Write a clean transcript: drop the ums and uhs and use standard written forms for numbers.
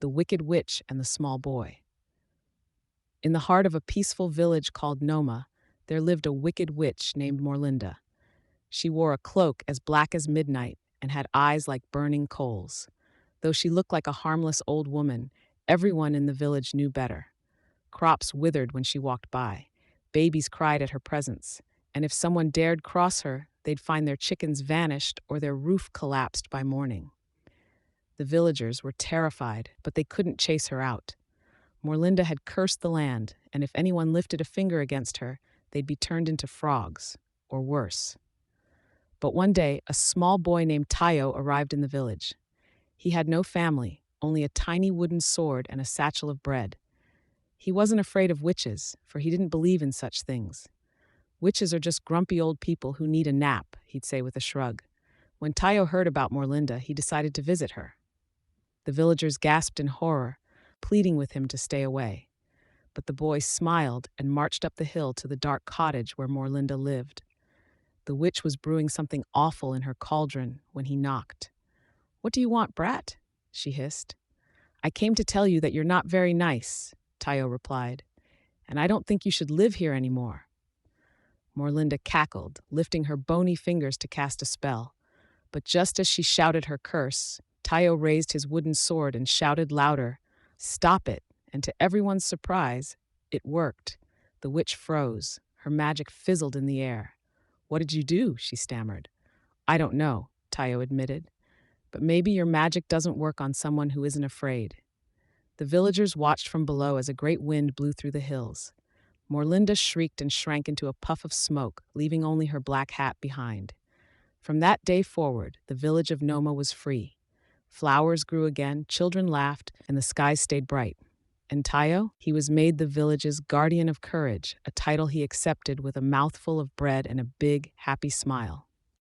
The Wicked Witch and the Small Boy. In the heart of a peaceful village called Noma, there lived a wicked witch named Morlinda. She wore a cloak as black as midnight and had eyes like burning coals. Though she looked like a harmless old woman, everyone in the village knew better. Crops withered when she walked by. Babies cried at her presence. And if someone dared cross her, they'd find their chickens vanished or their roof collapsed by morning. The villagers were terrified, but they couldn't chase her out. Morlinda had cursed the land, and if anyone lifted a finger against her, they'd be turned into frogs, or worse. But one day, a small boy named Tayo arrived in the village. He had no family, only a tiny wooden sword and a satchel of bread. He wasn't afraid of witches, for he didn't believe in such things. Witches are just grumpy old people who need a nap, he'd say with a shrug. When Tayo heard about Morlinda, he decided to visit her. The villagers gasped in horror, pleading with him to stay away. But the boy smiled and marched up the hill to the dark cottage where Morlinda lived. The witch was brewing something awful in her cauldron when he knocked. "What do you want, brat?" she hissed. "I came to tell you that you're not very nice," Tayo replied, "and I don't think you should live here anymore." Morlinda cackled, lifting her bony fingers to cast a spell. But just as she shouted her curse, Tayo raised his wooden sword and shouted louder, "Stop it!" And to everyone's surprise, it worked. The witch froze. Her magic fizzled in the air. "What did you do?" she stammered. "I don't know," Tayo admitted. "But maybe your magic doesn't work on someone who isn't afraid." The villagers watched from below as a great wind blew through the hills. Morlinda shrieked and shrank into a puff of smoke, leaving only her black hat behind. From that day forward, the village of Noma was free. Flowers grew again, children laughed, and the skies stayed bright. And Tayo, he was made the village's guardian of courage, a title he accepted with a mouthful of bread and a big, happy smile.